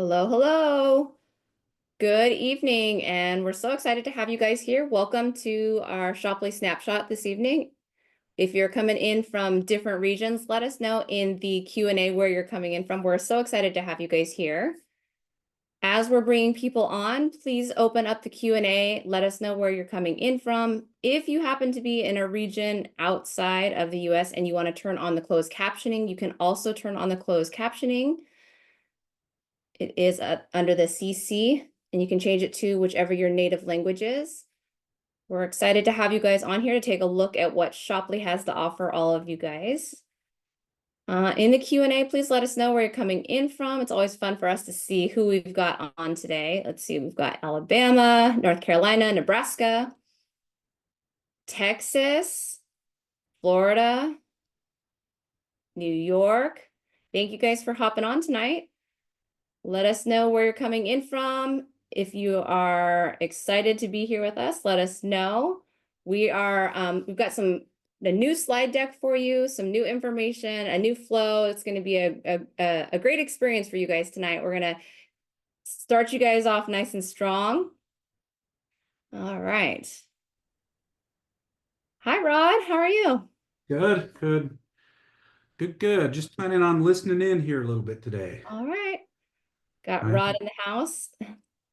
Hello, hello. Good evening, and we're so excited to have you guys here. Welcome to our Shopley Snapshot this evening. If you're coming in from different regions, let us know in the Q&A where you're coming in from. We're so excited to have you guys here. As we're bringing people on, please open up the Q&A. Let us know where you're coming in from. If you happen to be in a region outside of the US and you want to turn on the closed captioning, you can also turn on the closed captioning. It is under the CC, and you can change it to whichever your native language is. We're excited to have you guys on here to take a look at what Shopley has to offer all of you guys. In the Q&A, please let us know where you're coming in from. It's always fun for us to see who we've got on today. Let's see, we've got Alabama, North Carolina, Nebraska, Texas, Florida, New York. Thank you guys for hopping on tonight. Let us know where you're coming in from. If you are excited to be here with us, let us know. We've got a new slide deck for you, some new information, a new flow. It's going to be a great experience for you guys tonight. We're going to start you guys off nice and strong. All right. Hi, Rod. How are you? Good. Just planning on listening in here a little bit today. All right. Got Right. Rod in the house.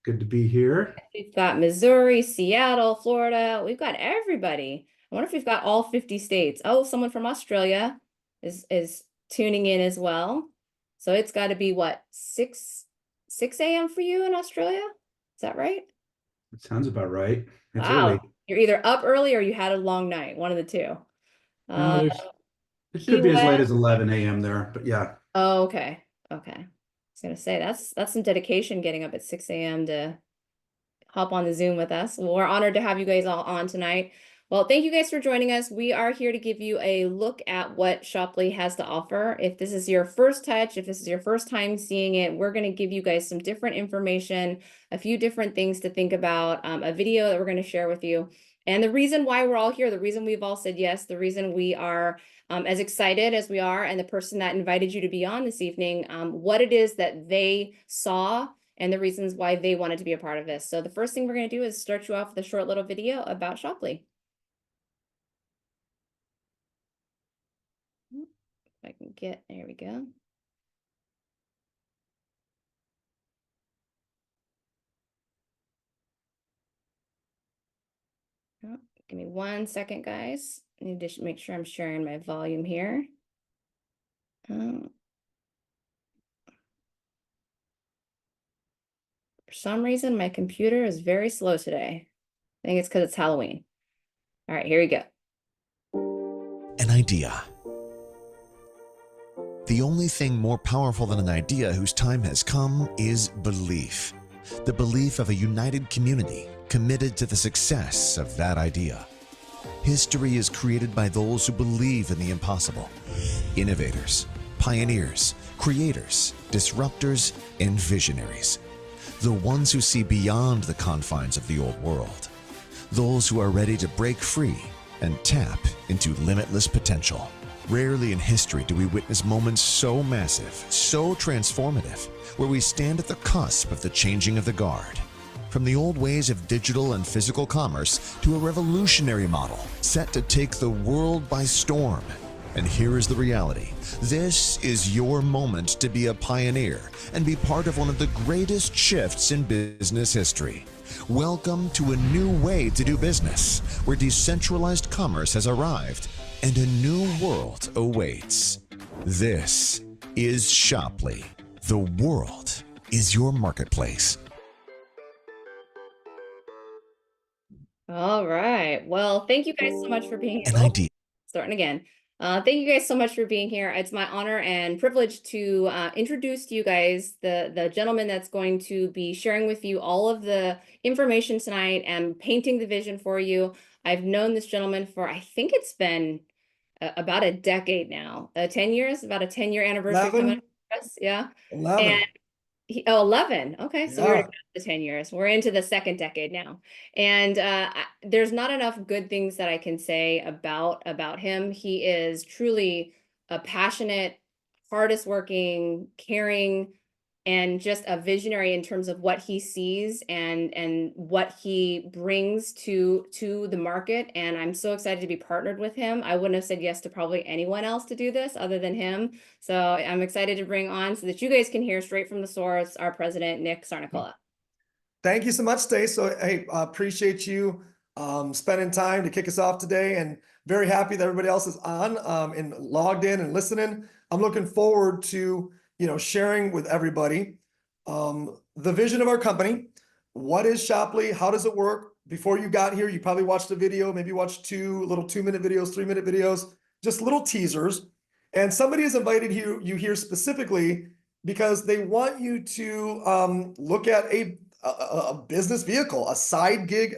Good to be here. We've got Missouri, Seattle, Florida. We've got everybody. I wonder if we've got all 50 states. Oh, someone from Australia is tuning in as well. So it's got to be what, 6 a.m. for you in Australia? Is that right? It sounds about right. It's Wow. early. You're either up early or you had a long night, one of the two. No, Uh, it Key could be as late West. as 11 a.m. there, but yeah. Oh, okay. Okay. I was gonna say that's some dedication getting up at 6 a.m. to hop on the Zoom with us. Well, we're honored to have you guys all on tonight. Well, thank you guys for joining us. We are here to give you a look at what Shopley has to offer. If this is your first touch, if this is your first time seeing it, we're going to give you guys some different information, a few different things to think about, a video that we're going to share with you. And the reason why we're all here, the reason we've all said yes, the reason we are as excited as we are, and the person that invited you to be on this evening, what it is that they saw and the reasons why they wanted to be a part of this. So the first thing we're going to do is start you off with a short little video about Shopley. If I can get, there we go. Oh, give me 1 second, guys. I need to make sure I'm sharing my volume here. For some reason, my computer is very slow today. I think it's because it's Halloween. All right, here we go. An idea. The only thing more powerful than an idea whose time has come is belief. The belief of a united community committed to the success of that idea. History is created by those who believe in the impossible. Innovators, pioneers, creators, disruptors, and visionaries. The ones who see beyond the confines of the old world. Those who are ready to break free and tap into limitless potential. Rarely in history do we witness moments so massive, so transformative, where we stand at the cusp of the changing of the guard. From the old ways of digital and physical commerce to a revolutionary model set to take the world by storm. And here is the reality. This is your moment to be a pioneer and be part of one of the greatest shifts in business history. Welcome to a new way to do business, where decentralized commerce has arrived and a new world awaits. This is Shopley. The world is your marketplace. All right. Well, thank you guys so much for being here. An Oh, idea. starting again. Thank you guys so much for being here. It's my honor and privilege to introduce to you guys the gentleman that's going to be sharing with you all of the information tonight and painting the vision for you. I've known this gentleman for, I think it's been about a decade now, 10 years, about a 10-year anniversary coming 11, up for us. Yeah. And 11. 11. Okay, so we already Yeah. got the 10 years. We're into the second decade now. And there's not enough good things that I can say about him. He is truly a passionate, hardest working, caring, and just a visionary in terms of what he sees and what he brings to the market. And I'm so excited to be partnered with him. I wouldn't have said yes to probably anyone else to do this other than him. So I'm excited to bring on, so that you guys can hear straight from the source, our president, Nick Sarnicola. Thank you so much, Stace. So, hey, I appreciate you spending time to kick us off today, and very happy that everybody else is on and logged in and listening. I'm looking forward to, sharing with everybody the vision of our company. What is Shopley? How does it work? Before you got here, you probably watched a video, maybe watched two little 2-minute videos, 3-minute videos, just little teasers. And somebody has invited you here specifically because they want you to look at a business vehicle, a side gig,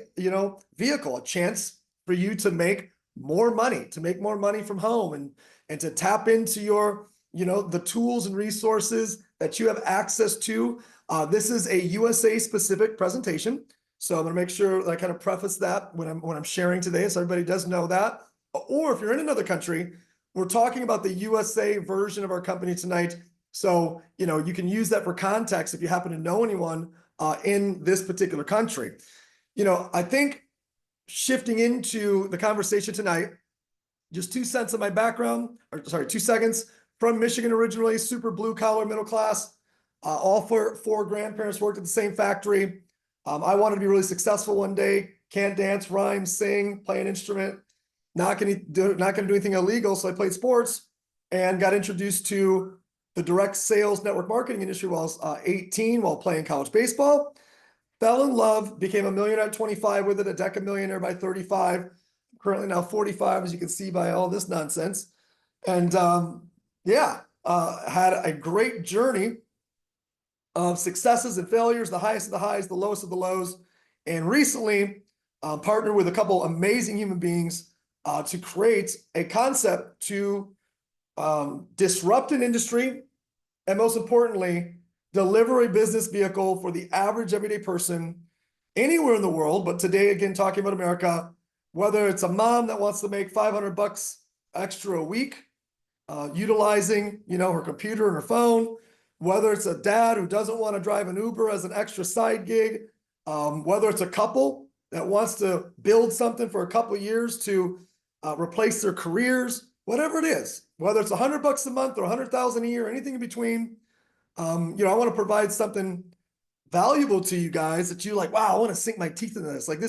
vehicle, a chance for you to make more money from home, and to tap into your, the tools and resources that you have access to. This is a USA specific presentation. So I'm going to make sure that I kind of preface that when I'm sharing today, so everybody does know that. Or if you're in another country, we're talking about the USA version of our company tonight. So, you can use that for context if you happen to know anyone in this particular country. I think shifting into the conversation tonight, just 2 cents of my background, 2 seconds. From Michigan originally, super blue collar, middle class. All four grandparents worked at the same factory. I wanted to be really successful one day. Can't dance, rhyme, sing, play an instrument. Not gonna do anything illegal. So I played sports and got introduced to the direct sales network marketing industry while I was 18, while playing college baseball. Fell in love, became a millionaire at 25 with it, a deca millionaire by 35. Currently now 45, as you can see by all this nonsense. And had a great journey of successes and failures, the highest of the highs, the lowest of the lows. And recently partnered with a couple amazing human beings to create a concept to disrupt an industry, and most importantly, deliver a business vehicle for the average everyday person anywhere in the world. But today, again, talking about America, whether it's a mom that wants to make $500 extra a week, utilizing, her computer and her phone, whether it's a dad who doesn't want to drive an Uber as an extra side gig, whether it's a couple that wants to build something for a couple of years to replace their careers, whatever it is, whether it's $100 a month or $100,000 a year, anything in between. I want to provide something valuable to you guys that you like, wow, I want to sink my teeth into this. Like,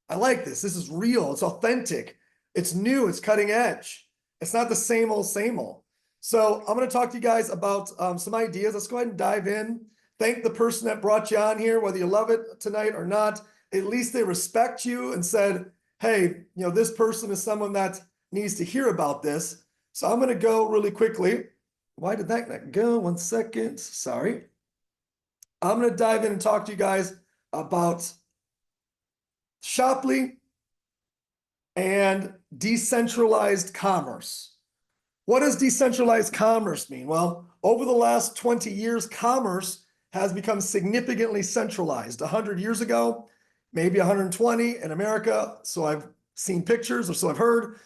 I like this. This is real. It's authentic. It's new. It's cutting edge. It's not the same old, same old. So I'm going to talk to you guys about some ideas. Let's go ahead and dive in. Thank the person that brought you on here, whether you love it tonight or not. At least they respect you and said, hey, this person is someone that needs to hear about this. So I'm going to go really quickly. Why did that not go? 1 second. Sorry. I'm going to dive in and talk to you guys about Shopley and decentralized commerce. What does decentralized commerce mean? Well, over the last 20 years, commerce has become significantly centralized. 100 years ago, maybe 120 in America. So I've seen pictures, or so I've heard.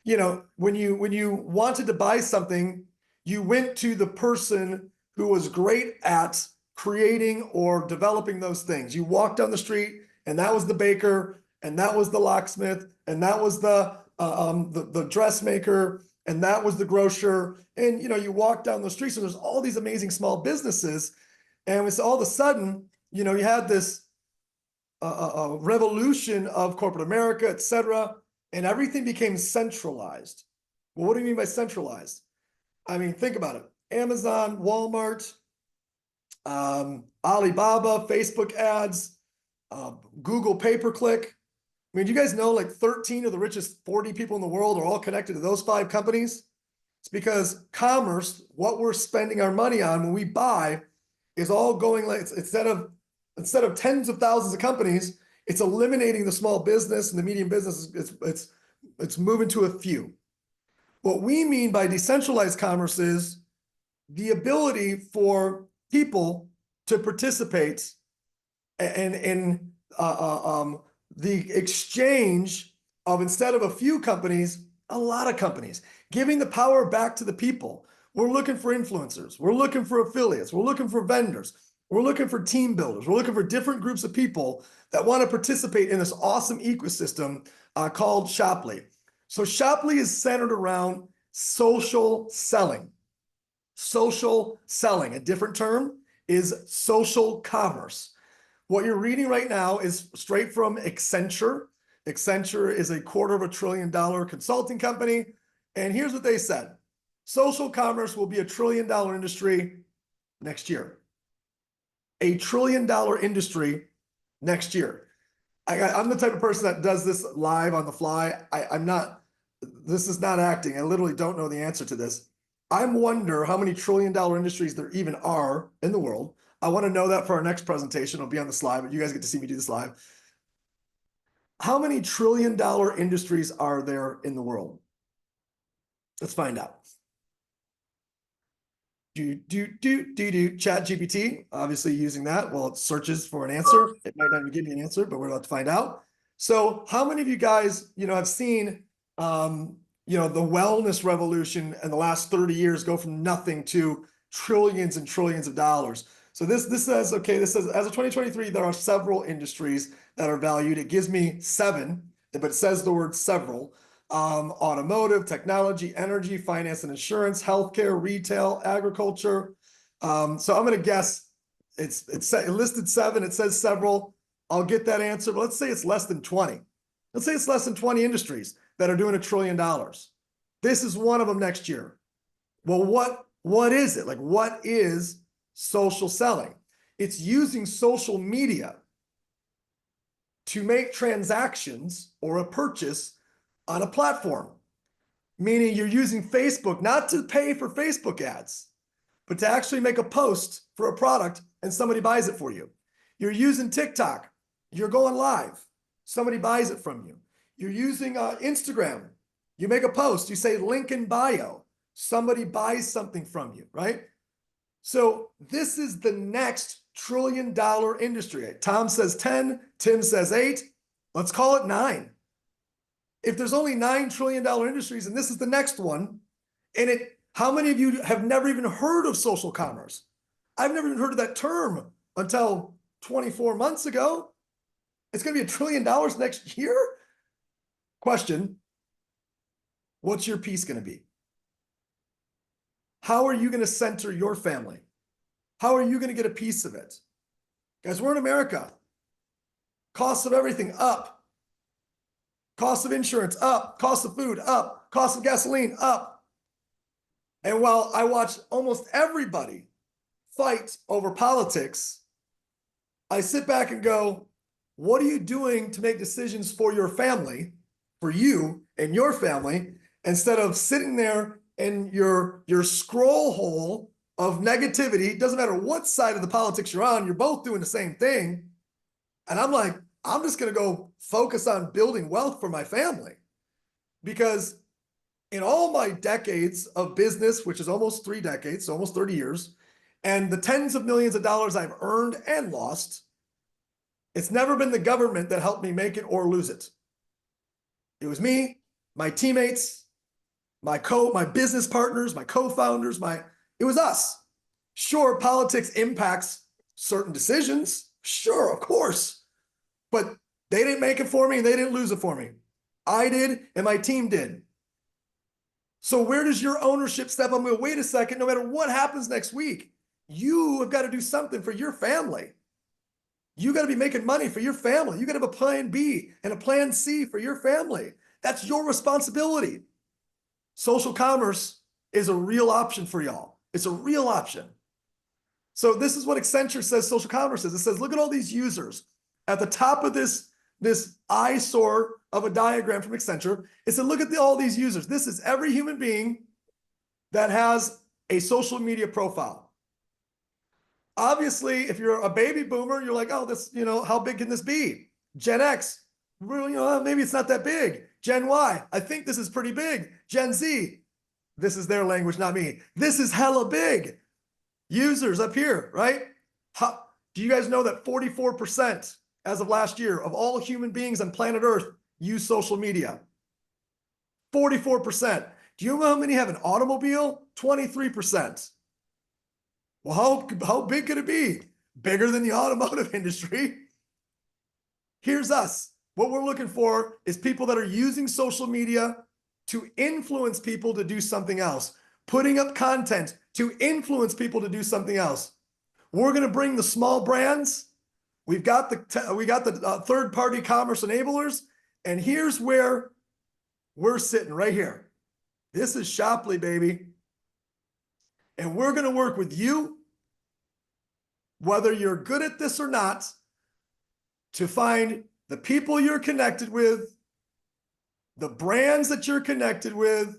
When you wanted to buy something, you went to the person who was great at creating or developing those things. You walked down the street, and that was the baker, and that was the locksmith, and that was the dressmaker, and that was the grocer. And you walk down the street, so there's all these amazing small businesses, and it's all of a sudden, you had this revolution of corporate America, etc., and everything became centralized. Well, what do you mean by centralized? I mean, think about it. Amazon, Walmart, Alibaba, Facebook ads, Google pay-per-click. I mean, do you guys know like 13 of the richest 40 people in the world are all connected to those 5 companies? It's because commerce, what we're spending our money on when we buy, is all going like, instead of tens of thousands of companies, it's eliminating the small business and the medium business. It's moving to a few. What we mean by decentralized commerce is the ability for people to participate in the exchange of, instead of a few companies, a lot of companies, giving the power back to the people. We're looking for influencers. We're looking for affiliates. We're looking for vendors. We're looking for team builders. We're looking for different groups of people that want to participate in this awesome ecosystem called Shoply. So Shoply is centered around social selling. Social selling, a different term, is social commerce. What you're reading right now is straight from Accenture. Accenture is a $250 billion consulting company. And here's what they said. Social commerce will be a $1 trillion industry next year. $1 trillion industry next year. I'm the type of person that does this live on the fly. This is not acting. I literally don't know the answer to this. I wonder how many $1 trillion industries there even are in the world. I want to know that for our next presentation. It'll be on the slide, but you guys get to see me do this live. How many $1 trillion industries are there in the world? Let's find out. Chat GPT, obviously using that. Well, it searches for an answer. It might not even give me an answer, but we're about to find out. So how many of you guys, have seen, the wellness revolution in the last 30 years go from nothing to trillions and trillions of dollars? So this says, as of 2023, there are several industries that are valued. It gives me 7, but it says the word several. Automotive, technology, energy, finance and insurance, healthcare, retail, agriculture. So I'm going to guess it listed 7. It says several. I'll get that answer, but let's say it's less than 20. Let's say it's less than 20 industries that are doing $1 trillion. This is one of them next year. Well, what is it? Like, what is social selling? It's using social media to make transactions or a purchase on a platform, meaning you're using Facebook not to pay for Facebook ads, but to actually make a post for a product and somebody buys it for you. You're using TikTok. You're going live. Somebody buys it from you. You're using Instagram. You make a post. You say link in bio. Somebody buys something from you, right? So this is the next $1 trillion industry. Tom says 10. Tim says 8. Let's call it 9. If there's only $9 trillion industries and this is the next one, and how many of you have never even heard of social commerce? I've never even heard of that term until 24 months ago. It's going to be $1 trillion next year. Question: what's your piece going to be? How are you going to center your family? How are you going to get a piece of it? Guys, we're in America. Costs of everything up. Cost of insurance up, cost of food up, cost of gasoline up. And while I watch almost everybody fight over politics, I sit back and go, what are you doing to make decisions for your family, for you and your family, instead of sitting there in your scroll hole of negativity? It doesn't matter what side of the politics you're on, you're both doing the same thing. And I'm like, I'm just going to go focus on building wealth for my family. Because in all my decades of business, which is almost 3 decades, so almost 30 years, and the tens of millions of dollars I've earned and lost, it's never been the government that helped me make it or lose it. It was me, my teammates, my business partners, my co-founders, it was us. Sure, politics impacts certain decisions. Sure, of course. But they didn't make it for me and they didn't lose it for me. I did and my team did. So where does your ownership step up? Wait a second, no matter what happens next week, you have got to do something for your family. You got to be making money for your family. You got to have a plan B and a plan C for your family. That's your responsibility. Social commerce is a real option for y'all. It's a real option. So this is what Accenture says social commerce is. It says, look at all these users. At the top of this eyesore of a diagram from Accenture, it said, look at all these users. This is every human being that has a social media profile. Obviously, if you're a baby boomer, you're like, oh, this, how big can this be? Gen X, maybe it's not that big. Gen Y, I think this is pretty big. Gen Z, this is their language, not me. This is hella big. Users up here, right? Do you guys know that 44% as of last year of all human beings on planet Earth use social media? 44%. Do you know how many have an automobile? 23%. Well, how big could it be? Bigger than the automotive industry. Here's us. What we're looking for is people that are using social media to influence people to do something else, putting up content to influence people to do something else. We're going to bring the small brands. We've got the third-party commerce enablers, and here's where we're sitting right here. This is Shopley, baby. And we're going to work with you, whether you're good at this or not, to find the people you're connected with, the brands that you're connected with,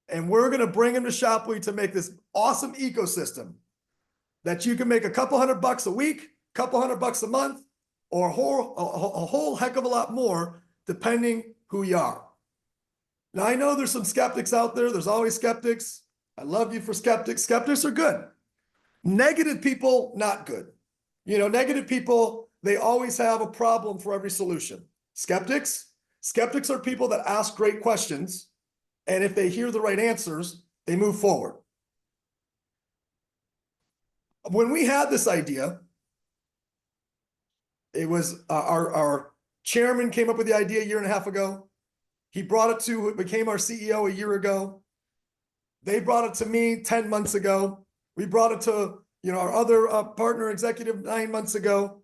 and we're going to bring them to Shopley to make this awesome ecosystem that you can make a couple $100 a week, couple $100 a month, or a whole heck of a lot more, depending who you are. Now, I know there's some skeptics out there. There's always skeptics. I love you for skeptics. Skeptics are good. Negative people, not good. You know, negative people, they always have a problem for every solution. Skeptics are people that ask great questions, and if they hear the right answers, they move forward. When we had this idea, it was our chairman came up with the idea a year and a half ago. He brought it to who became our CEO a year ago. They brought it to me 10 months ago. We brought it to our other partner executive 9 months ago.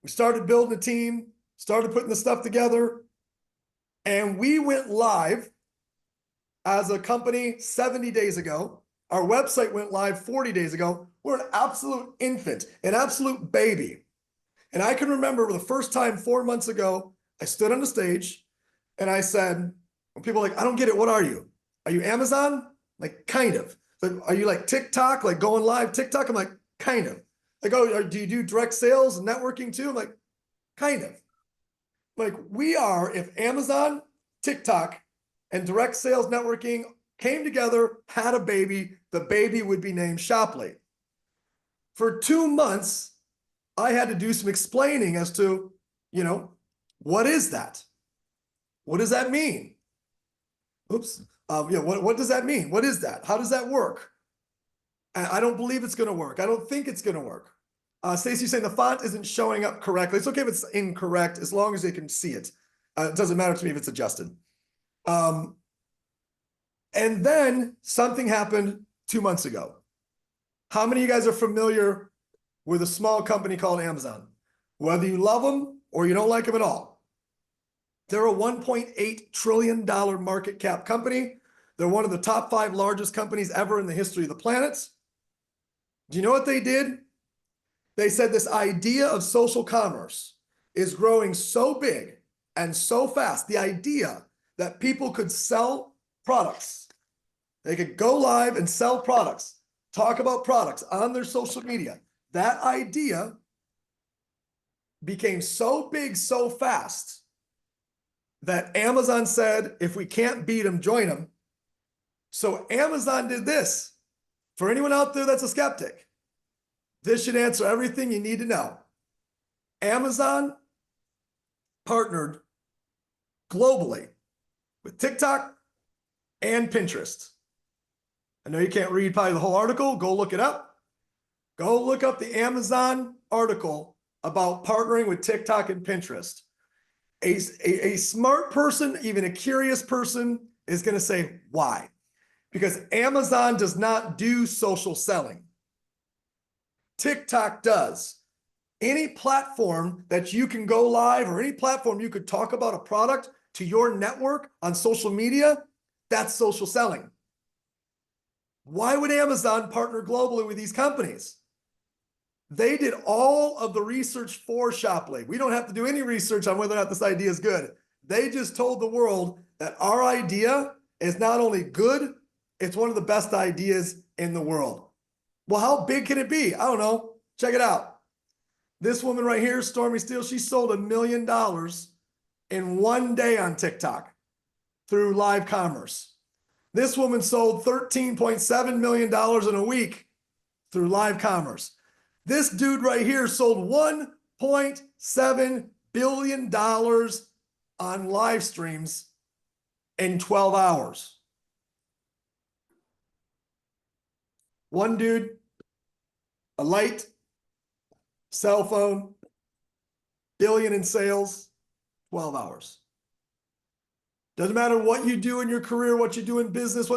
We started building a team, started putting the stuff together, and we went live as a company 70 days ago. Our website went live 40 days ago. We're an absolute infant, an absolute baby. And I can remember the first time 4 months ago, I stood on the stage and I said, when people are like, I don't get it, what are you? Are you Amazon? Like, kind of. Like, are you like TikTok, like going live TikTok? I'm like, kind of. Like, oh, do you do direct sales and networking too? I'm like, kind of. Like, we are, if Amazon, TikTok, and direct sales networking came together, had a baby, the baby would be named Shopley. For 2 months, I had to do some explaining as to, what is that? What does that mean? Oops. What does that mean? What is that? How does that work? I don't believe it's going to work. I don't think it's going to work. Stacey's saying the font isn't showing up correctly. It's okay if it's incorrect as long as they can see it. It doesn't matter to me if it's adjusted. And then something happened 2 months ago. How many of you guys are familiar with a small company called Amazon? Whether you love them or you don't like them at all. They're a $1.8 trillion market cap company. They're one of the top 5 largest companies ever in the history of the planet. Do you know what they did? They said this idea of social commerce is growing so big and so fast. The idea that people could sell products. They could go live and sell products, talk about products on their social media. That idea became so big so fast that Amazon said, if we can't beat them, join them. So Amazon did this. For anyone out there that's a skeptic, this should answer everything you need to know. Amazon partnered globally with TikTok and Pinterest. I know you can't read probably the whole article. Go look it up. Go look up the Amazon article about partnering with TikTok and Pinterest. A smart person, even a curious person, is going to say, why? Because Amazon does not do social selling. TikTok does. Any platform that you can go live or any platform you could talk about a product to your network on social media, that's social selling. Why would Amazon partner globally with these companies? They did all of the research for Shopley. We don't have to do any research on whether or not this idea is good. They just told the world that our idea is not only good, it's one of the best ideas in the world. Well, how big can it be? I don't know. Check it out. This woman right here, Stormy Steele, she sold $1 million in 1 day on TikTok through live commerce. This woman sold $13.7 million in a week through live commerce. This dude right here sold $1.7 billion on live streams in 12 hours. One dude, a light, cell phone, billion in sales, 12 hours. Doesn't matter what you do in your career, what you do in business,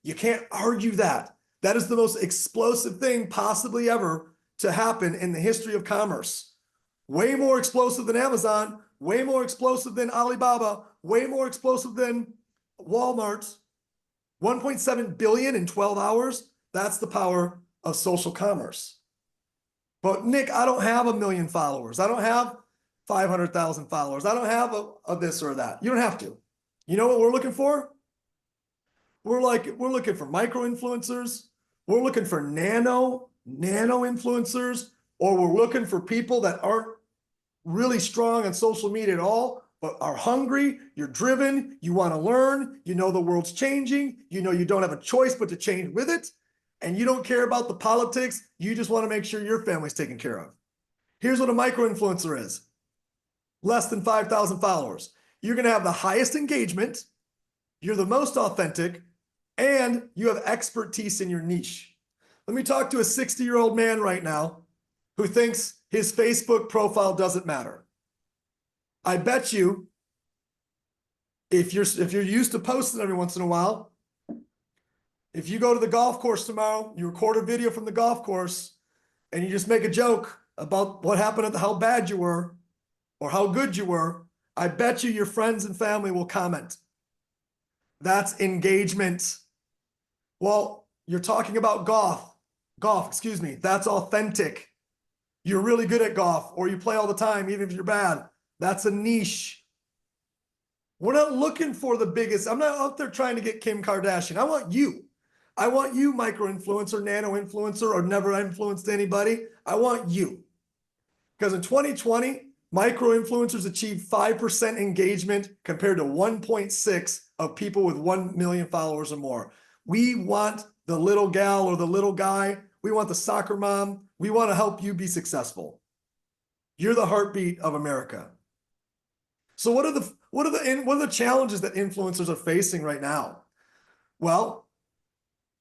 you can't argue that. That is the most explosive thing possibly ever to happen in the history of commerce. Way more explosive than Amazon, way more explosive than Alibaba, way more explosive than Walmart. 1.7 billion in 12 hours. That's the power of social commerce. But Nick, I don't have 1 million followers. I don't have 500,000 followers. I don't have a this or that. You don't have to. You know what we're looking for? We're looking for micro influencers. We're looking for nano influencers, or we're looking for people that aren't really strong on social media at all, but are hungry, you're driven, you want to learn, you know the world's changing, you know you don't have a choice but to change with it, and you don't care about the politics, you just want to make sure your family's taken care of. Here's what a micro-influencer is. Less than 5,000 followers. You're going to have the highest engagement, you're the most authentic, and you have expertise in your niche. Let me talk to a 60-year-old man right now who thinks his Facebook profile doesn't matter. I bet you if you're used to posting every once in a while, if you go to the golf course tomorrow, you record a video from the golf course and you just make a joke about what happened, how bad you were or how good you were, I bet you your friends and family will comment. That's engagement. Well, you're talking about golf, excuse me, that's authentic. You're really good at golf, or you play all the time, even if you're bad. That's a niche. We're not looking for the biggest. I'm not out there trying to get Kim Kardashian. I want you. I want you, micro-influencer, nano-influencer, or never influenced anybody. I want you. Because in 2020, micro-influencers achieved 5% engagement compared to 1.6 of people with 1 million followers or more. We want the little gal or the little guy. We want the soccer mom. We want to help you be successful. You're the heartbeat of America. So what are the challenges that influencers are facing right now? Well,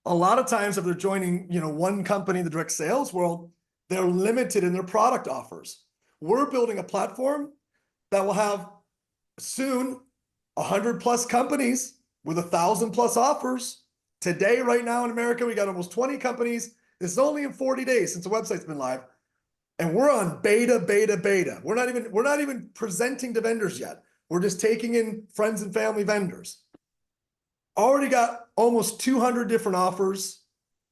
a lot of times if they're joining, one company in the direct sales world, they're limited in their product offers. We're building a platform that will have soon 100 plus companies with 1,000 plus offers. Today, right now in America, we got almost 20 companies. This is only in 40 days since the website's been live. And we're on beta. We're not even presenting to vendors yet. We're just taking in friends and family vendors. Already got almost 200 different offers.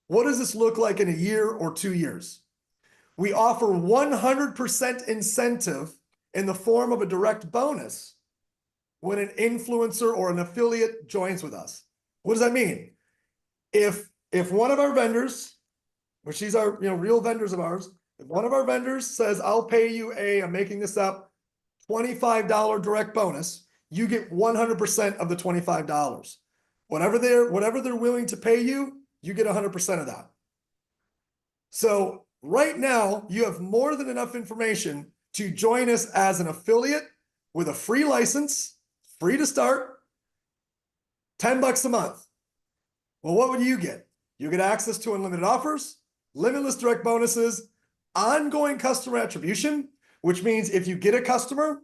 What does this look like in a year or 2 years? We offer 100% incentive in the form of a direct bonus when an influencer or an affiliate joins with us. What does that mean? If one of our vendors, which these are real vendors of ours, if one of our vendors says, I'll pay you I'm making this up, $25 direct bonus, you get 100% of the $25. Whatever they're willing to pay you, you get 100% of that. So right now, you have more than enough information to join us as an affiliate with a free license, free to start, $10 a month. Well, what would you get? You get access to unlimited offers, limitless direct bonuses, ongoing customer attribution, which means if you get a customer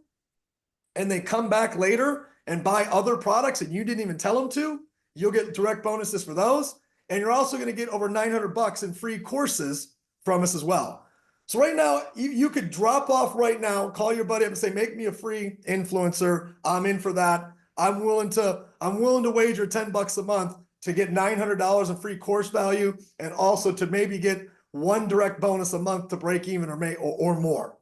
and they come back later and buy other products and you didn't even tell them to, you'll get direct bonuses for those. And you're also going to get over $900 in free courses from us as well. So right now, you could drop off right now, call your buddy up and say, make me a free influencer. I'm in for that. I'm willing to wager $10 a month to get $900 in free course value and also to maybe get one direct bonus a month to break even or more.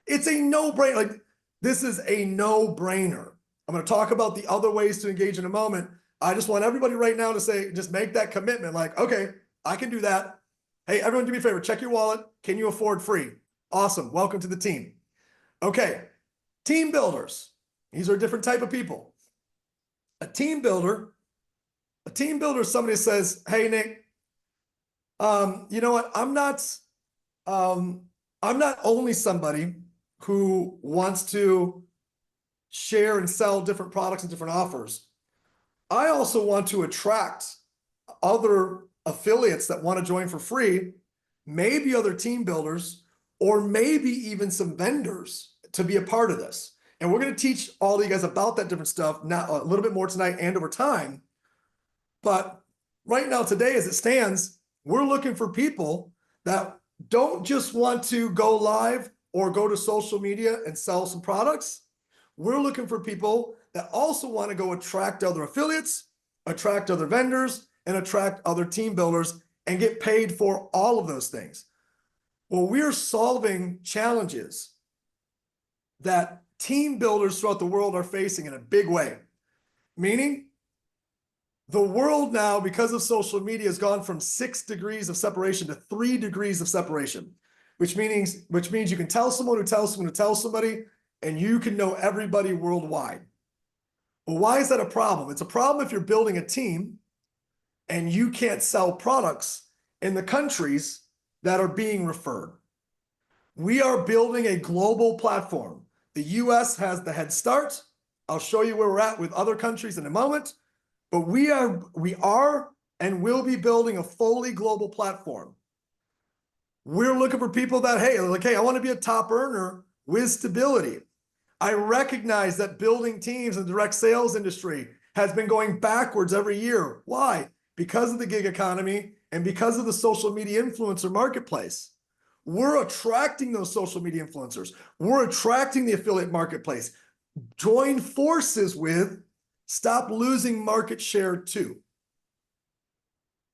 It's a no-brainer. This is a no-brainer. I'm going to talk about the other ways to engage in a moment. I just want everybody right now to say, just make that commitment. Like, okay, I can do that. Hey, everyone do me a favor, check your wallet. Can you afford free? Awesome. Welcome to the team. Okay. Team builders. These are a different type of people. A team builder is somebody who says, hey, Nick, you know what? I'm not only somebody who wants to share and sell different products and different offers. I also want to attract other affiliates that want to join for free, maybe other team builders, or maybe even some vendors to be a part of this. And we're going to teach all of you guys about that different stuff now a little bit more tonight and over time. But right now, today, as it stands, we're looking for people that don't just want to go live or go to social media and sell some products. We're looking for people that also want to go attract other affiliates, attract other vendors, and attract other team builders and get paid for all of those things. Well, we're solving challenges that team builders throughout the world are facing in a big way. Meaning, the world now, because of social media, has gone from 6 degrees of separation to 3 degrees of separation, which means you can tell someone who tells someone who tells somebody, and you can know everybody worldwide. Well, why is that a problem? It's a problem if you're building a team and you can't sell products in the countries that are being referred. We are building a global platform. The US has the head start. I'll show you where we're at with other countries in a moment, but we are and will be building a fully global platform. We're looking for people that, hey, I want to be a top earner with stability. I recognize that building teams in the direct sales industry has been going backwards every year. Why? Because of the gig economy and because of the social media influencer marketplace. We're attracting those social media influencers. We're attracting the affiliate marketplace. Join forces with, stop losing market share to.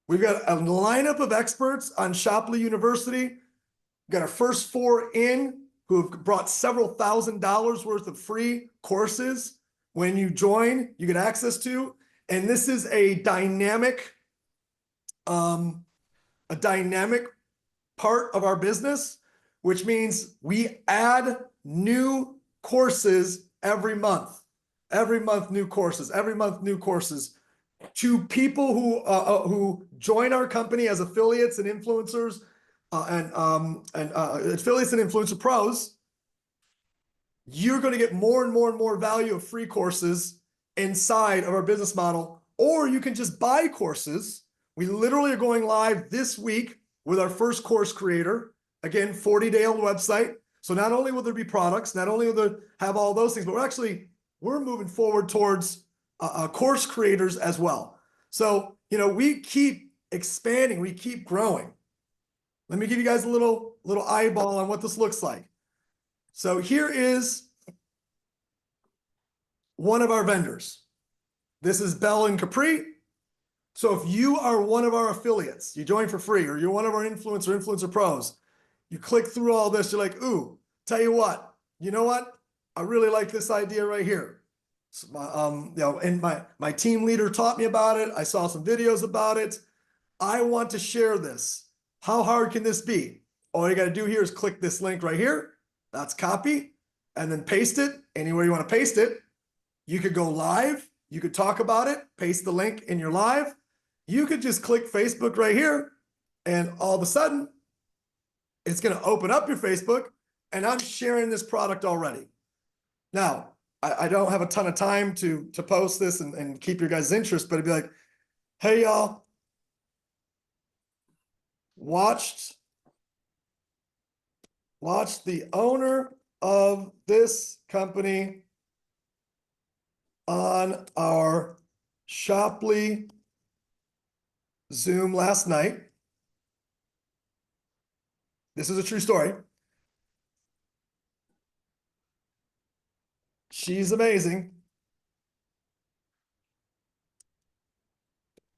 We've got a lineup of experts on Shopley University. We've got our first 4 in who have brought several $1,000s worth of free courses. When you join, you get access to. And this is a dynamic part of our business, which means we add new courses every month. Every month, new courses. Every month, new courses to people who join our company as affiliates and influencers and affiliates and influencer pros. You're going to get more and more and more value of free courses inside of our business model, or you can just buy courses. We literally are going live this week with our first course creator. Again, 40-day old website. So not only will there be products, not only will there have all those things, but we're moving forward towards course creators as well. So, we keep expanding, we keep growing. Let me give you guys a little eyeball on what this looks like. So here is one of our vendors. This is Bell and Capri. So if you are one of our affiliates, you join for free, or you're one of our influencer pros, you click through all this, you're like, ooh, tell you what, I really like this idea right here. So and my team leader taught me about it. I saw some videos about it. I want to share this. How hard can this be? All you got to do here is click this link right here. That's copy, and then paste it anywhere you want to paste it. You could go live. You could talk about it, paste the link in your live. You could just click Facebook right here, and all of a sudden, it's going to open up your Facebook, and I'm sharing this product already. Now, I don't have a ton of time to post this and keep your guys' interest, but it'd be like, hey, y'all, watched the owner of this company on our Shopley Zoom last night. This is a true story. She's amazing.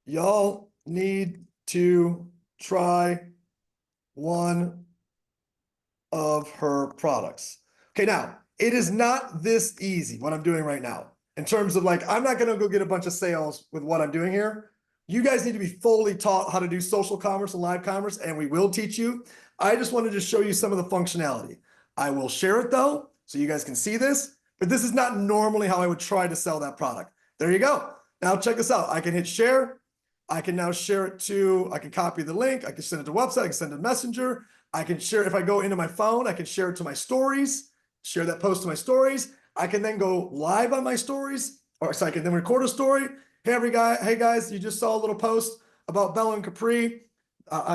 Y'all need to try one of her products. Okay, now, it is not this easy, what I'm doing right now. In terms of I'm not going to go get a bunch of sales with what I'm doing here. You guys need to be fully taught how to do social commerce and live commerce, and we will teach you. I just wanted to show you some of the functionality. I will share it, though, so you guys can see this. But this is not normally how I would try to sell that product. There you go. Now check this out. I can hit share. I can now share it I can copy the link. I can send it to a website. I can send it to Messenger. I can share, if I go into my phone, I can share it to my stories, share that post to my stories. I can then go live on my stories, or so I can then record a story. Hey guys, you just saw a little post about Bella and Capri.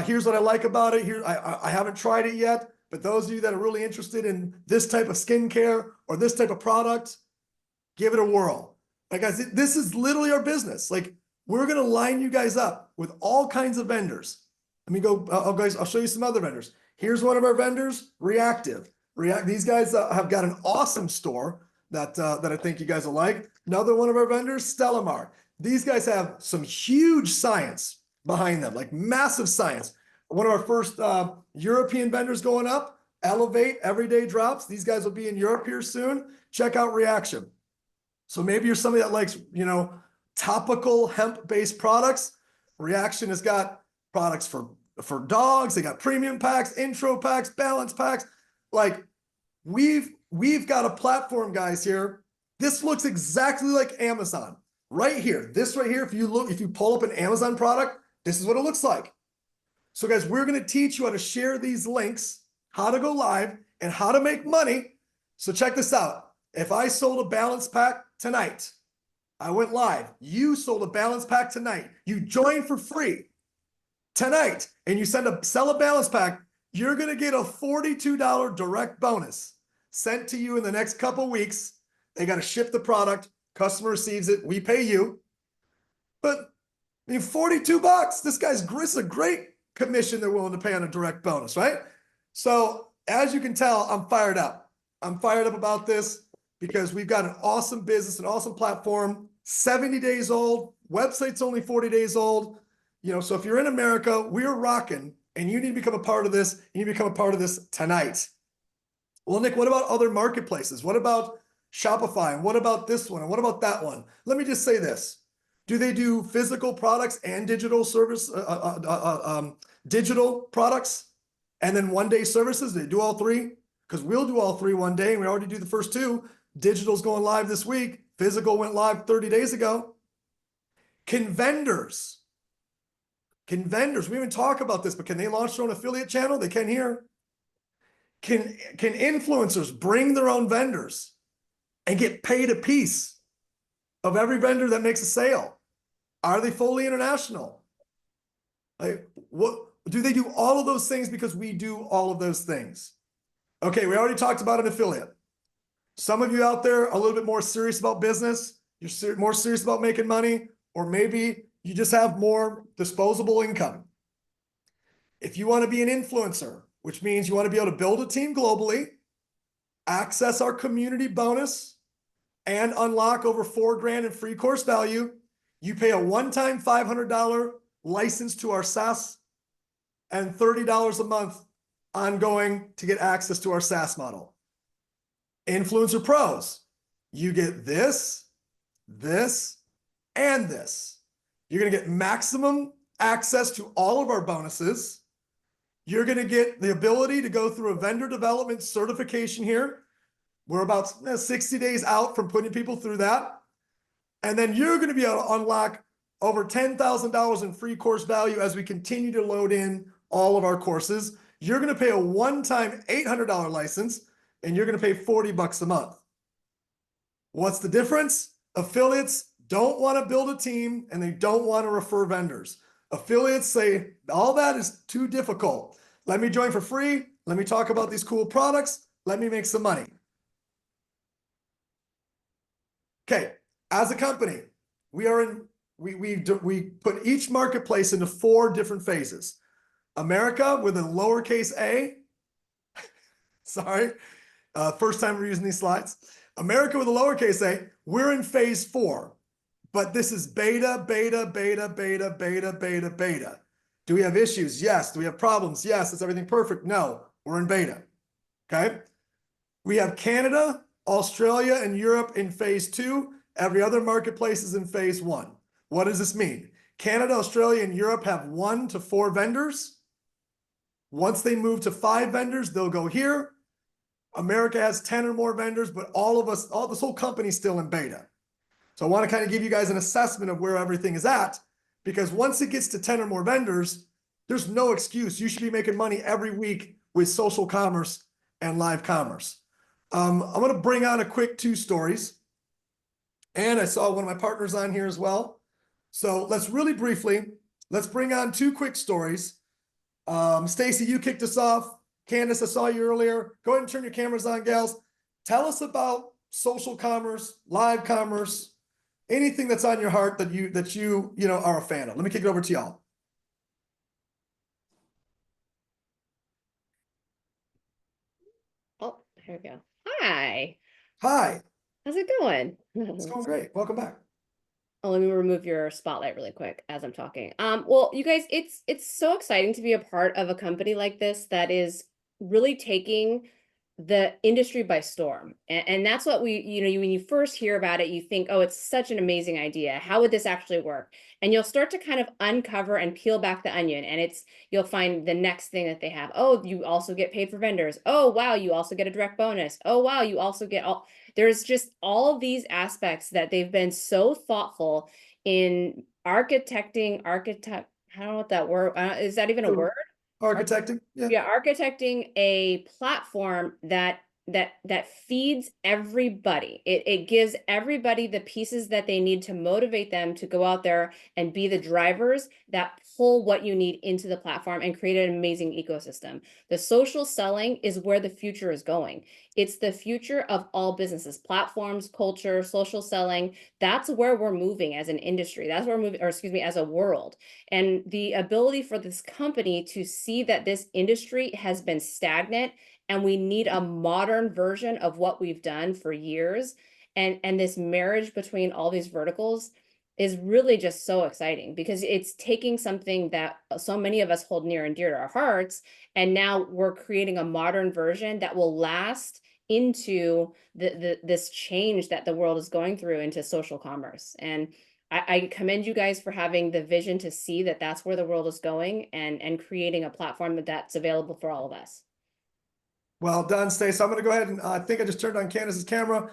Here's what I like about it. Here, I haven't tried it yet, but those of you that are really interested in this type of skincare or this type of product, give it a whirl. Like guys, this is literally our business. Like we're gonna line you guys up with all kinds of vendors. Let me go, guys. I'll show you some other vendors. Here's one of our vendors, Reactive. These guys have got an awesome store that I think you guys will like. Another one of our vendors, Stellamar. These guys have some huge science behind them, like massive science. One of our first European vendors going up, Elevate Everyday Drops. These guys will be in Europe here soon. Check out Reaction. So maybe you're somebody that likes, topical hemp-based products. Reaction has got products for dogs. They got premium packs, intro packs, balance packs. Like we've got a platform, guys, here. This looks exactly like Amazon right here. This right here, if you pull up an Amazon product, this is what it looks like. So guys, we're going to teach you how to share these links, how to go live, and how to make money. So check this out. If I sold a balance pack tonight, I went live. You sold a balance pack tonight. You joined for free tonight, and you sell a balance pack, you're going to get a $42 direct bonus sent to you in the next couple weeks. They got to ship the product. Customer receives it. We pay you. But I mean, $42. This is a great commission they're willing to pay on a direct bonus, right? So as you can tell, I'm fired up. I'm fired up about this because we've got an awesome business, an awesome platform, 70 days old. Website's only 40 days old. So if you're in America, we're rocking, and you need to become a part of this. You need to become a part of this tonight. Well, Nick, what about other marketplaces? What about Shopify? And what about this one? And what about that one? Let me just say this. Do they do physical products and digital digital products and then one-day services? Do they do all three? Because we'll do all three one day, and we already do the first two. Digital's going live this week. Physical went live 30 days ago. Can vendors, we even talk about this, but can they launch their own affiliate channel? They can here. Can influencers bring their own vendors and get paid a piece of every vendor that makes a sale? Are they fully international? Like, what do they do? All of those things because we do all of those things. Okay, we already talked about an affiliate. Some of you out there are a little bit more serious about business. You're more serious about making money, or maybe you just have more disposable income. If you want to be an influencer, which means you want to be able to build a team globally, access our community bonus, and unlock over $4,000 in free course value, you pay a one-time $500 license to our SaaS and $30 a month ongoing to get access to our SaaS model. Influencer Pros, you get this, and this. You're going to get maximum access to all of our bonuses. You're going to get the ability to go through a vendor development certification here. We're about 60 days out from putting people through that. And then you're going to be able to unlock over $10,000 in free course value as we continue to load in all of our courses. You're going to pay a one-time $800 license, and you're going to pay $40 a month. What's the difference? Affiliates don't want to build a team, and they don't want to refer vendors. Affiliates say, all that is too difficult. Let me join for free. Let me talk about these cool products. Let me make some money. Okay, as a company, we put each marketplace into 4 different phases. America with a lowercase a. Sorry, first time we're using these slides. America with a lowercase a, we're in phase 4. But this is beta. Do we have issues? Yes. Do we have problems? Yes. Is everything perfect? No. We're in beta. Okay. We have Canada, Australia, and Europe in phase 2. Every other marketplace is in phase 1. What does this mean? Canada, Australia, and Europe have 1 to 4 vendors. Once they move to 5 vendors, they'll go here. America has 10 or more vendors, but this whole company is still in beta. So I want to kind of give you guys an assessment of where everything is at, because once it gets to 10 or more vendors, there's no excuse. You should be making money every week with social commerce and live commerce. I'm going to bring on a quick 2 stories. And I saw one of my partners on here as well. So let's really briefly let's bring on two quick stories. Stacy, you kicked us off. Candace, I saw you earlier. Go ahead and turn your cameras on, gals. Tell us about social commerce, live commerce, anything that's on your heart that you are a fan of. Let me kick it over to y'all. Oh, there we go. Hi, Hi, how's it going? it's going great. Welcome back. Oh, let me remove your spotlight really quick as I'm talking. Well, you guys, it's so exciting to be a part of a company like this that is really taking the industry by storm. And that's what when you first hear about it, you think, oh, it's such an amazing idea. How would this actually work? And you'll start to kind of uncover and peel back the onion. And you'll find the next thing that they have. Oh, you also get paid for vendors. Oh, wow, you also get a direct bonus. Oh, wow, you also get there's just all of these aspects that they've been so thoughtful in architecting, I don't know what that word, is that even a word? Architecting, yeah. Yeah, architecting a platform that feeds everybody. It gives everybody the pieces that they need to motivate them to go out there and be the drivers that pull what you need into the platform and create an amazing ecosystem. The social selling is where the future is going. It's the future of all businesses, platforms, culture, social selling. That's where we're moving as an industry. That's where we're moving, or excuse me, as a world. And the ability for this company to see that this industry has been stagnant and we need a modern version of what we've done for years, and this marriage between all these verticals is really just so exciting because it's taking something that so many of us hold near and dear to our hearts, and now we're creating a modern version that will last into this change that the world is going through into social commerce. And I commend you guys for having the vision to see that that's where the world is going, and creating a platform that's available for all of us. Well done, Stace. I'm going to go ahead and I think I just turned on Candace's camera.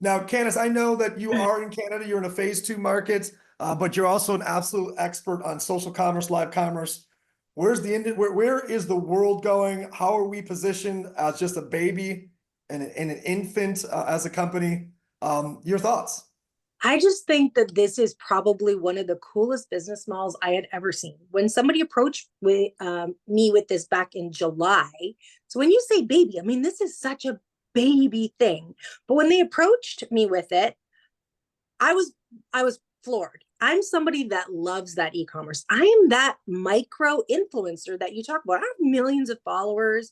Now, Candace, I know that you are in Canada. You're in a phase 2 market, but you're also an absolute expert on social commerce, live commerce. Where is the world going? How are we positioned as just a baby and an infant as a company? Your thoughts? I just think that this is probably one of the coolest business models I had ever seen. When somebody approached me with this back in July, so when you say baby, I mean, this is such a baby thing. But when they approached me with it, I was floored. I'm somebody that loves that e-commerce. I am that micro influencer that you talk about. I have millions of followers.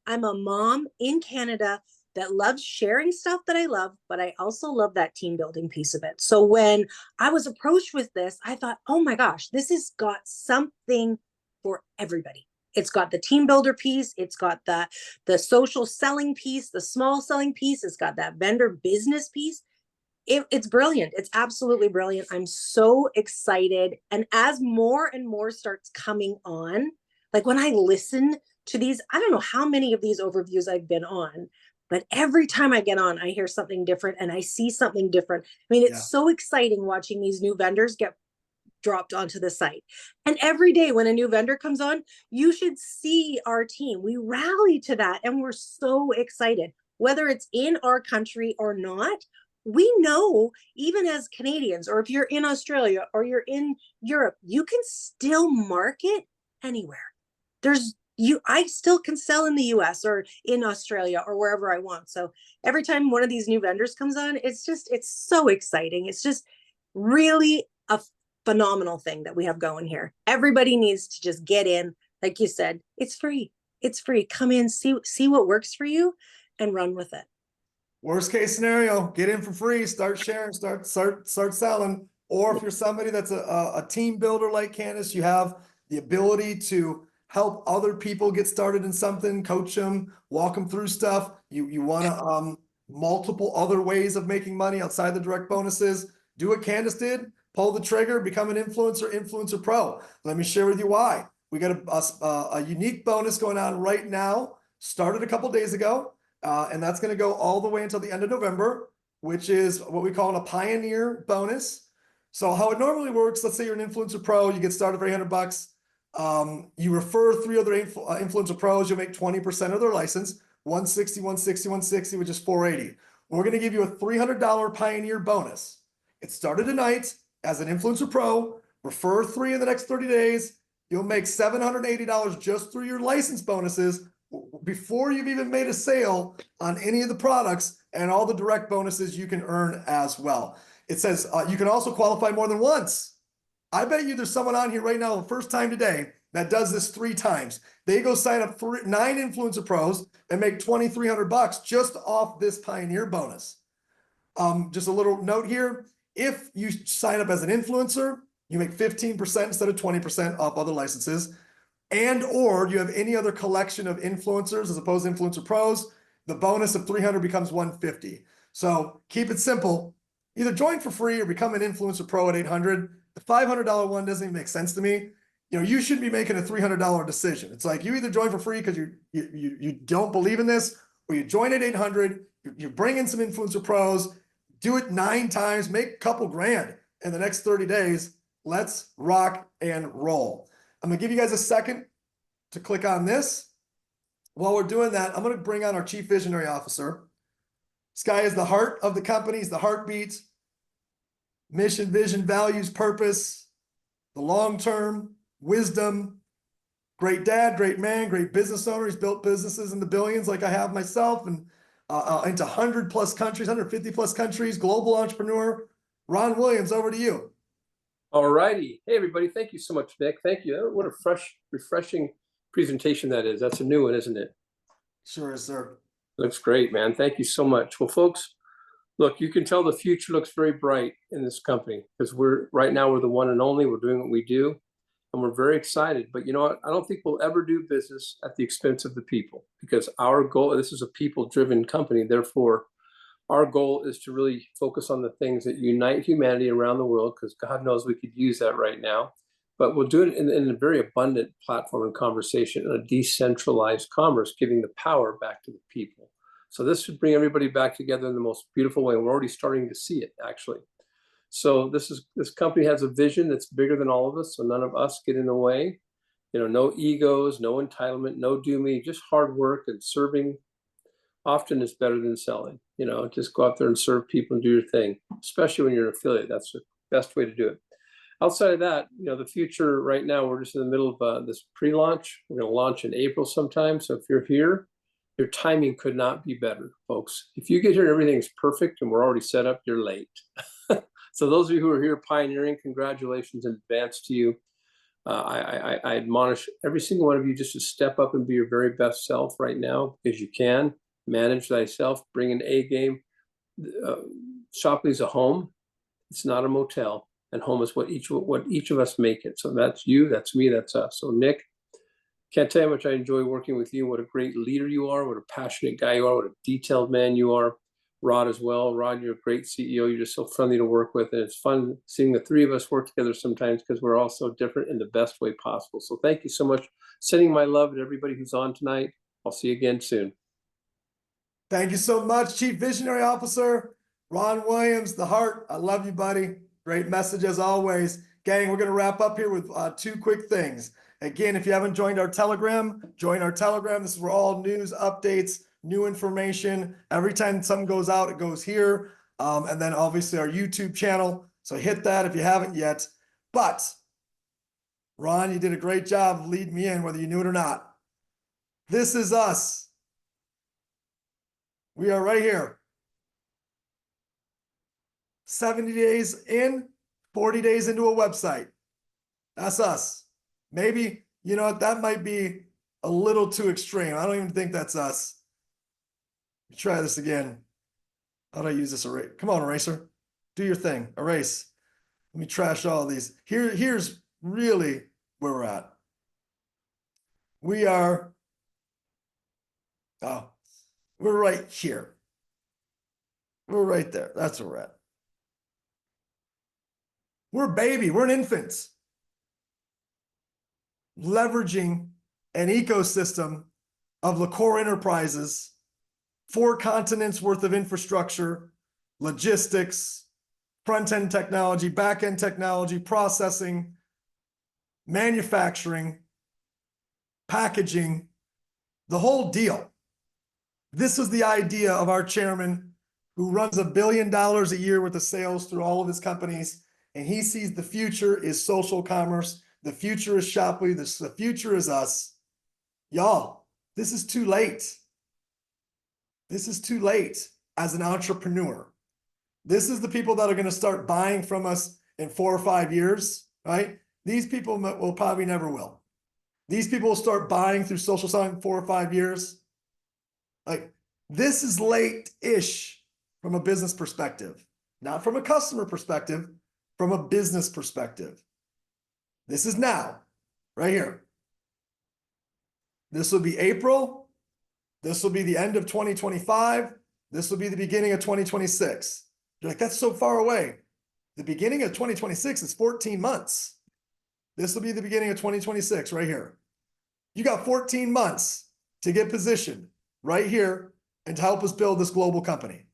I'm a mom in Canada that loves sharing stuff that I love, but I also love that team building piece of it. So when I was approached with this, I thought, oh my gosh, this has got something for everybody. It's got the team builder piece. It's got the social selling piece, the small selling piece. It's got that vendor business piece. It's brilliant. It's absolutely brilliant. I'm so excited. And as more and more starts coming on, like when I listen to these, I don't know how many of these overviews I've been on, but every time I get on, I hear something different and I see something different. I mean, it's so exciting watching these new vendors get dropped onto the site. And every day when a new vendor comes on, you should see our team. We rally to that and we're so excited. Whether it's in our country or not, we know, even as Canadians, or if you're in Australia or you're in Europe, you can still market anywhere. I still can sell in the US or in Australia or wherever I want. So every time one of these new vendors comes on, it's so exciting. It's just really a phenomenal thing that we have going here. Everybody needs to just get in. Like you said, it's free. It's free. Come in, see what works for you and run with it. Worst case scenario, get in for free, start sharing, start selling. Or if you're somebody that's a team builder like Candace, you have the ability to help other people get started in something, coach them, walk them through stuff. You want to multiple other ways of making money outside the direct bonuses. Do what Candace did, pull the trigger, become an influencer pro. Let me share with you why. We got a unique bonus going on right now, started a couple days ago. And that's going to go all the way until the end of November, which is what we call a pioneer bonus. So how it normally works, let's say you're an influencer pro, you get started for $800. You refer 3 other influencer pros, you'll make 20% of their license, 160, 160, 160, which is 480. We're going to give you a $300 pioneer bonus. It started tonight as an influencer pro refer 3 in the next 30 days. You'll make $780 just through your license bonuses before you've even made a sale on any of the products, and all the direct bonuses you can earn as well. It says you can also qualify more than once. I bet you there's someone on here right now, the first time today, that does this 3 times. They go sign up 9 influencer pros and make $2,300 just off this Pioneer bonus. Just a little note here. If you sign up as an influencer, you make 15% instead of 20% off other licenses. And or you have any other collection of influencers as opposed to influencer pros, the bonus of 300 becomes 150. So keep it simple. Either join for free or become an influencer pro at 800. The $500 one doesn't even make sense to me. You know, you shouldn't be making a $300 decision. It's like you either join for free because you don't believe in this, or you join at 800, you bring in some influencer pros, do it 9 times, make a couple grand in the next 30 days. Let's rock and roll. I'm gonna give you guys a second to click on this. While we're doing that, I'm gonna bring on our Chief Visionary Officer. This guy is the heart of the company, he's the heartbeat. Mission, vision, values, purpose, the long-term, wisdom, great dad, great man, great business owner. He's built businesses in the billions like I have myself, and into 100+ countries, 150+ countries, global entrepreneur. Ron Williams, over to you. All righty. Hey, everybody. Thank you so much, Nick. Thank you. What a refreshing presentation that is. That's a new one, isn't it? Sure is, sir. Looks great, man. Thank you so much. Well, folks, look, you can tell the future looks very bright in this company because right now we're the one and only. We're doing what we do, and we're very excited. But you know what? I don't think we'll ever do business at the expense of the people, because our goal, this is a people-driven company. Therefore, our goal is to really focus on the things that unite humanity around the world, because God knows we could use that right now. But we'll do it in a very abundant platform and conversation, in a decentralized commerce, giving the power back to the people. So this should bring everybody back together in the most beautiful way. We're already starting to see it, actually. So this company has a vision that's bigger than all of us, so none of us get in the way. You know, no egos, no entitlement, no do me, just hard work, and serving often is better than selling. You know, just go out there and serve people and do your thing, especially when you're an affiliate. That's the best way to do it. Outside of that, you know, the future right now, we're just in the middle of this pre-launch. We're going to launch in April sometime. So if you're here, your timing could not be better, folks. If you get here and everything's perfect and we're already set up, you're late. So those of you who are here pioneering, congratulations in advance to you. I admonish every single one of you just to step up and be your very best self right now, because you can. Manage thyself, bring an A game. Shopley is a home. It's not a motel, and home is what each of us make it. So that's you, that's me, that's us. So Nick, can't tell you how much I enjoy working with you. What a great leader you are. What a passionate guy you are. What a detailed man you are. Rod as well. Rod, you're a great CEO. You're just so friendly to work with, and it's fun seeing the 3 of us work together sometimes, because we're all so different in the best way possible. So thank you so much. Sending my love to everybody who's on tonight. I'll see you again soon. Thank you so much, Chief Visionary Officer Ron Williams, the heart. I love you, buddy. Great message as always. Gang, we're going to wrap up here with 2 quick things. Again, if you haven't joined our Telegram, join our Telegram. This is where all news, updates, new information. Every time something goes out, it goes here. And then obviously our YouTube channel. So hit that if you haven't yet. But Ron, you did a great job of leading me in, whether you knew it or not. This is us. We are right here. 70 days in, 40 days into a website. That's us. Maybe, you know what, that might be a little too extreme. I don't even think that's us. Let me try this again. How do I use this eraser? Come on, eraser. Do your thing. Erase. Let me trash all these. Here's really where we're at. We are, we're right here. We're right there. That's where we're at. We're a baby. We're an infant. Leveraging an ecosystem of LaCour Enterprises, 4 continents worth of infrastructure, logistics, front-end technology, back-end technology, processing, manufacturing, packaging, the whole deal. This was the idea of our chairman, who runs $1 billion a year worth of sales through all of his companies. and he sees the future is social commerce. The future is Shoply. The future is us. Y'all, this is too late. This is too late as an entrepreneur. This is the people that are going to start buying from us in 4 or 5 years, right? These people will probably never will. These people will start buying through social selling in 4 or 5 years. Like, this is late-ish from a business perspective, not from a customer perspective, from a business perspective. This is now, right here. This will be April. This will be the end of 2025. This will be the beginning of 2026. You're like, that's so far away. The beginning of 2026 is 14 months. This will be the beginning of 2026 right here. You got 14 months to get positioned right here and to help us build this global company.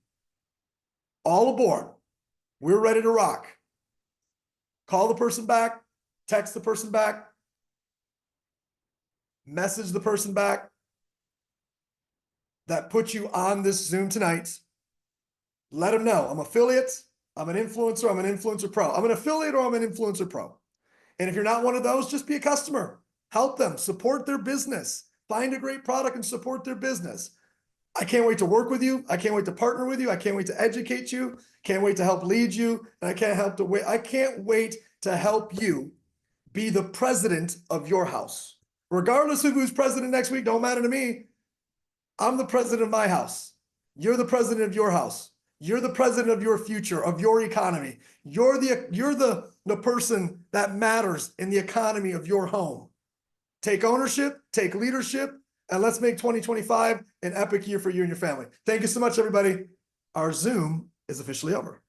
All aboard. We're ready to rock. Call the person back, text the person back, message the person back that put you on this Zoom tonight. Let them know I'm affiliate, I'm an influencer, I'm an influencer pro. I'm an affiliate or I'm an influencer pro. And if you're not one of those, just be a customer. Help them, support their business, find a great product and support their business. I can't wait to work with you. I can't wait to partner with you. I can't wait to educate you. Can't wait to help lead you. And I can't wait to help you be the president of your house. Regardless of who's president next week, don't matter to me. I'm the president of my house. You're the president of your house. You're the president of your future, of your economy. You're the person that matters in the economy of your home. Take ownership, take leadership, and let's make 2025 an epic year for you and your family. Thank you so much, everybody. Our Zoom is officially over.